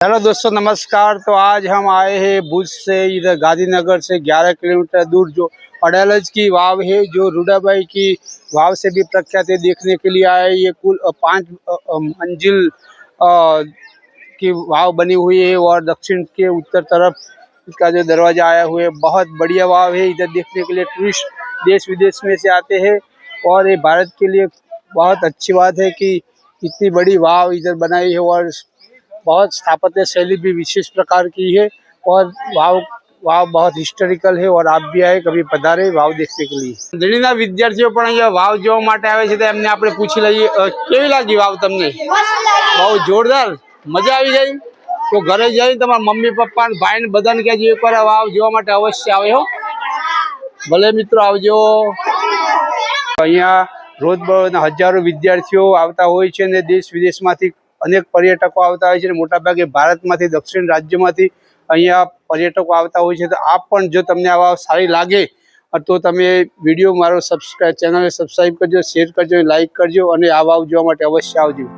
Hello दोस्तों नमस्कार। तो आज हम आए हैं भुज से इधर गांधीनगर से 11 किलोमीटर दूर जो अडालज की वाव है, जो रूडाबाई की वाव से भी प्रख्यात है, देखने के लिए आए। ये कुल 5 मंजिल की वाव बनी हुई है और दक्षिण के उत्तर तरफ इसका जो दरवाजा आया हुआ है, बहुत बढ़िया वाव है। इधर देखने के लिए टूरिस्ट देश विदेश में से आते हैं और ये भारत के लिए बहुत अच्छी बात है कि इतनी बड़ी वाव इधर बनाई है और बहुत स्थापत्य शैली भी विशेष प्रकार की है और वाव बहुत हिस्टोरिकल है। और आप भी आए, कभी पधारे वाव देखने के लिए। दिल्लीના વિદ્યાર્થીઓ પણ અહીંયા વાવ જોવા માટે આવે છે, તો એમને આપણે પૂછી લઈએ કેવી લાગી વાવ તમને? બહુ જોરદાર, મજા આવી ગઈ? તો ઘરે જઈને તમારા મમ્મી પપ્પા ભાઈ ને બધાને કહેજો એકવાર વાવ જોવા માટે અવશ્ય આવે હો। ભલે મિત્રો આવજો। અહીંયા રોજબરોજના હજારો વિદ્યાર્થીઓ આવતા હોય છે અને દેશ વિદેશમાંથી अनेक पर्यटकों आता है। मोटाभागे भारत में दक्षिण राज्य में अँ पर्यटकों आता हो। तो आप पण जो तमने आ सारी लगे तो तमे विडियो मारो चैनल ने सब्सक्राइब करजो, शेर करजो, लाइक करजो और आ वाव जोवा माटे अवश्य आवजो।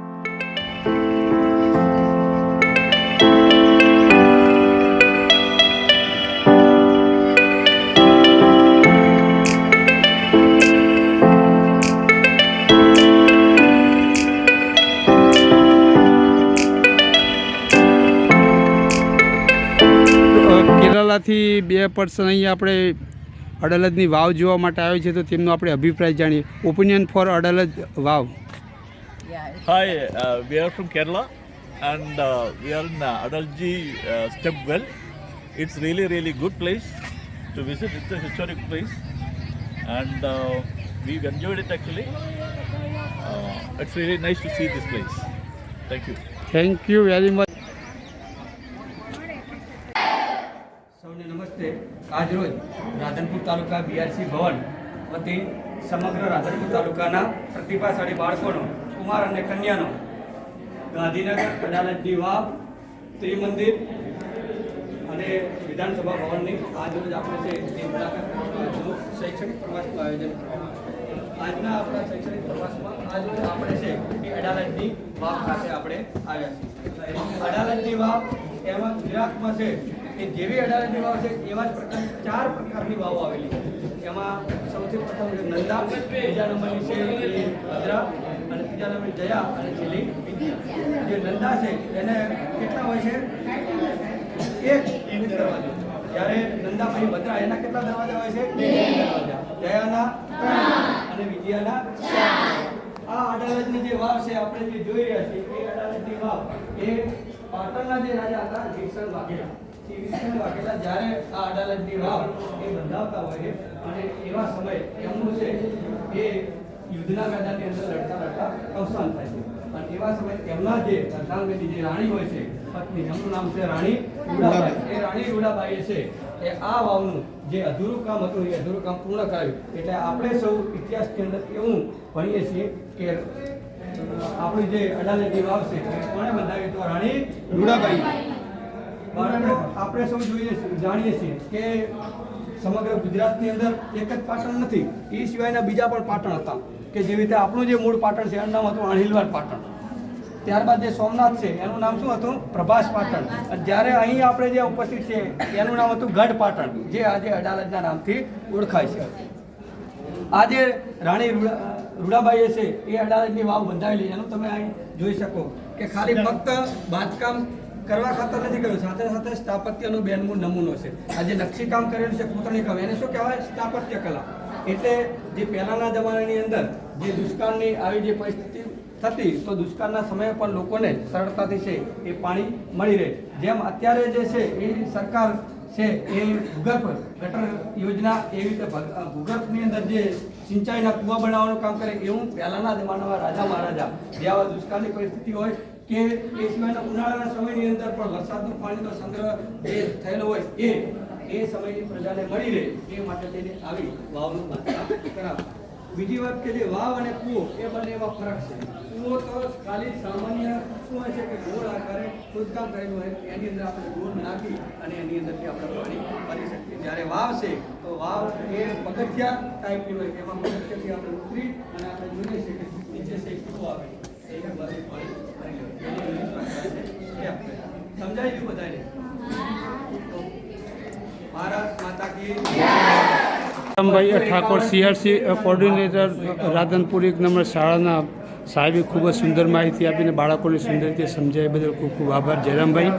કેરલાથી 2 પર્સન અહીંયા આપણે અડાલજની વાવ જોવા માટે આવે છે, તો તેમનો આપણે અભિપ્રાય જાણીએ। Opinion for Adalaj Vav. Hi, we are from Kerala and we are in Adalji Step Well. It's really good place to visit. It's a historic place and we've enjoyed it actually. It's really nice to see this place. Thank you. Thank you very much. સૌને નમસ્તે। આજરોજ રાધનપુર તાલુકા BRC ભવન વતી સમગ્ર રાધનપુર તાલુકાના પ્રતિભાશાળી બાળકોનો, કુમાર અને કન્યાનો ગાંધીનગર અડાલજની વાવ, ત્રિમંદિર અને વિધાનસભા ભવનની આજરોજ આપણે છે એ મુલાકાત કરવાનું શૈક્ષણિક પ્રવાસનું આયોજન કરવામાં। આજના આપણા શૈક્ષણિક પ્રવાસમાં આજરોજ આપણે છે એ અડાલજની વાવ ખાતે આપણે આવ્યા છીએ। અડાલજની વાવ એમાં ગુજરાતમાં છે કે જેવી અડાલજની વાવ છે એવા જ પ્રકાર 4 પ્રકારની વાવ આવેલી છે। એમાં સૌથી પ્રથમ નંદા, બીજા નંબરની છે એ ભદ્રા અને ત્રીજા નંબરની જયા અને છેલ્લી વિદ્યા। જે નંદા છે એને કેટલા હોય છે? 1 દરવાજો। જ્યારે નંદા પછી ભદ્રા એના કેટલા દરવાજા હોય છે? 2 દરવાજા। જયાના 3 અને વિદ્યાના 4। આ અડાલજની જે વાવ છે આપણે જે જોઈ રહ્યા છીએ એ અડાલજની વાવ એ પાટણના જે રાજા હતા વિરસણ વાઘેલા જ્યારે આ અડાલજની વાવ એ બંધાવતા હોય અને એવા સમય એમનું છે એ યુદ્ધના મેદાનની અંદર લડતા અવસાન થાય છે અને એવા સમય એમના જે અર્ધાંગની જે રાણી હોય છે પત્ની, એમનું નામ છે રાણી રૂડાબાઈ। એ રાણી રૂડાબાઈએ છે એ આ વાવનું જે અધૂરું કામ હતું એ અધૂરું કામ પૂર્ણ કરાવ્યું। એટલે આપણે સૌ ઇતિહાસની અંદર એવું ભણીએ છીએ કે આપણી જે અડાલજની વાવ છે એ કોણે બંધાવી? તો રાણી રૂડાબાઈ। બાળકો આપણે સૌ જાણીએ છીએ કે સમગ્ર ગુજરાતની અંદર એક જ પાટણ નથી, એ સિવાયના બીજા પણ પાટણ હતા કે જેવી રીતે આપણું જે મૂળ પાટણ છે એનું નામ હતું અણહિલવાડ પાટણ। ત્યારબાદ જે સોમનાથ છે એનું નામ શું હતું? પ્રભાસ પાટણ। અને જ્યારે અહીં આપણે જે ઉપસ્થિત છે એનું નામ હતું ગઢ પાટણ, જે આજે અડાલજના નામથી ઓળખાય છે। આજે રાણી રૂડાબાઈએ છે એ અડાલજની વાવ બંધાવેલી, એનું તમે અહીં જોઈ શકો કે ખાલી ફક્ત બાંધકામ કરવા ખાતર નથી કર્યું, સાથે સાથે સ્થાપત્યનો બેનમૂળ નમૂનો છે। આજે નકશીકામ કરેલું છે, કોતરણી કામ, એને શું કહેવાય? સ્થાપત્ય કલા। એટલે જે પહેલાના જમાનાની અંદર જે દુષ્કાળની આવી જે પરિસ્થિતિ થતી, તો દુષ્કાળના સમયે પણ લોકોને સરળતાથી છે એ પાણી મળી રહે। જેમ અત્યારે જે છે એ સરકાર છે એ ભૂગર્ભ ગટર યોજના એવી રીતે ભૂગર્ભની અંદર જે સિંચાઈના કૂવા બનાવવાનું કામ કરે, એવું પહેલાના જમાનામાં રાજા મહારાજા જે આવા દુષ્કાળની પરિસ્થિતિ હોય કે એ સિવાયના ઉનાળાના સમયની અંદર પણ વરસાદનું પાણીનો સંગ્રહ જે થયેલો હોય એ સમયની પ્રજાને મળી રહે એ માટે તેને આવી વાવનું બાંધકામ કરાવતા। બીજી વાત કે જે વાવ અને કૂવો એ બંનેમાં ફરક છે। કૂવો તો ખાલી સામાન્ય શું હોય છે કે ગોળ આકારે ખોદકામ કરેલું હોય એની અંદર આપણે ગોળ નાખી અને એની અંદરથી આપણે પાણી ભરી શકીએ। જ્યારે વાવ છે તો વાવ એ પગથિયા ટાઈપની હોય, એમાં પગથિયાથી આપણે ઉતરી અને આપણે જોઈએ છીએ કે નીચે છે કૂવો આવે એને બધું પાણી ભરી લેવું। સમજાઈ ગયું બધાને? ભારત માતા કી ભાઈ Thakor CRC coordinator Radhanpur 1 number શાળાના સાહેબે ખૂબ જ સુંદર માહિતી આપીને બાળકોને સુંદર રીતે સમજાય બદલ ખૂબ ખૂબ આભાર જયરામભાઈ.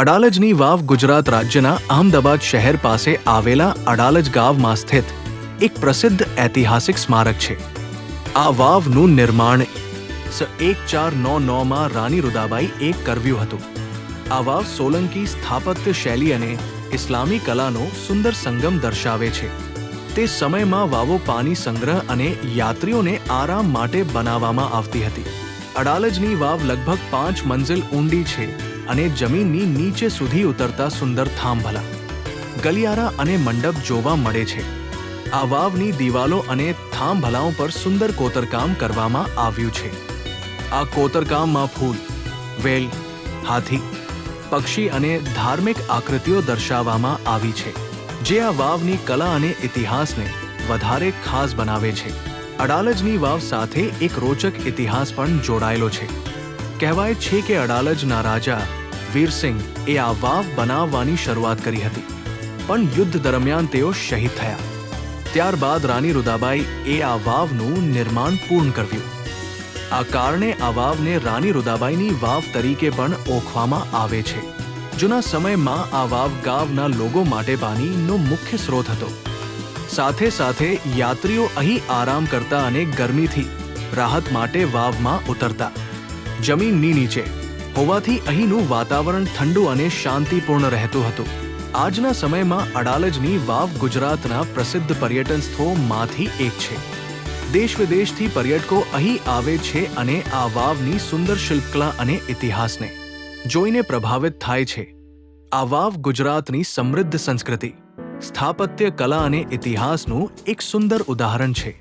અડાલજની વાવ ગુજરાત રાજ્યના અહમદાબાદ શહેર પાસે આવેલા અડાલજ ગામમાં સ્થિત એક પ્રસિદ્ધ ઐતિહાસિક સ્મારક છે. આ વાવનું નિર્માણ 1499માં રાણી રુદાબાઈએ કર્યું હતું. આ વાવ સોલંકી સ્થાપત્ય શૈલી અને ઇસ્લામી કલાનો સુંદર સંગમ દર્શાવે છે. તે સમયમાં વાવો પાણી સંગ્રહ અને યાત્રીઓને આરામ માટે બનાવવામાં આવતી હતી. અડાલજની વાવ લગભગ 5 મંજિલ ઊંડી છે અને જમીનની નીચે સુધી ઉતરતા સુંદર થાંભલા, ગલિયારા અને મંડપ જોવા મળે છે. આ વાવની દિવાલો અને થાંભલાઓ પર સુંદર કોતરકામ કરવામાં આવ્યું છે. આ કોતરકામમાં ફૂલ, વેલ, હાથી, પક્ષી અને ધાર્મિક આકૃતિઓ દર્શાવવામાં આવી છે, જે આ વાવની કલા અને ઇતિહાસને વધારે ખાસ બનાવે છે. અડાલજની વાવ સાથે એક રોચક ઇતિહાસ પણ જોડાયેલો છે. કહેવાય છે કે અડાલજના રાજા વીરસિંહ એ આ વાવ બનાવવાની શરૂઆત કરી હતી, પણ યુદ્ધ દરમિયાન તેઓ શહીદ થયા. ત્યારબાદ રાણી રુદાબાઈ એ આ વાવનું નિર્માણ પૂર્ણ કર્યું. આ કારણે આ વાવને રાણી રુદાબાઈની વાવ તરીકે પણ ઓળખવામાં આવે છે. જૂના સમયમાં આ વાવ ગામના લોકો માટે પાણીનો મુખ્ય સ્ત્રોત હતો. સાથે સાથે યાત્રીઓ અહીં આરામ કરતા અને ગરમીથી રાહત માટે વાવમાં ઉતરતા. જમીનની નીચે હોવાથી અહીંનું વાતાવરણ ઠંડુ અને શાંતિપૂર્ણ રહેતું હતું. આજના સમયમાં અડાલજની વાવ ગુજરાતના પ્રસિદ્ધ પર્યટન સ્થળોમાંથી એક છે. દેશ વિદેશથી પર્યટકો અહીં આવે છે અને આ વાવની સુંદર શિલ્પકલા અને ઇતિહાસને જોઈને પ્રભાવિત થાય છે. આ વાવ ગુજરાતની સમૃદ્ધ સંસ્કૃતિ, સ્થાપત્ય કલા અને ઇતિહાસનું એક સુંદર ઉદાહરણ છે.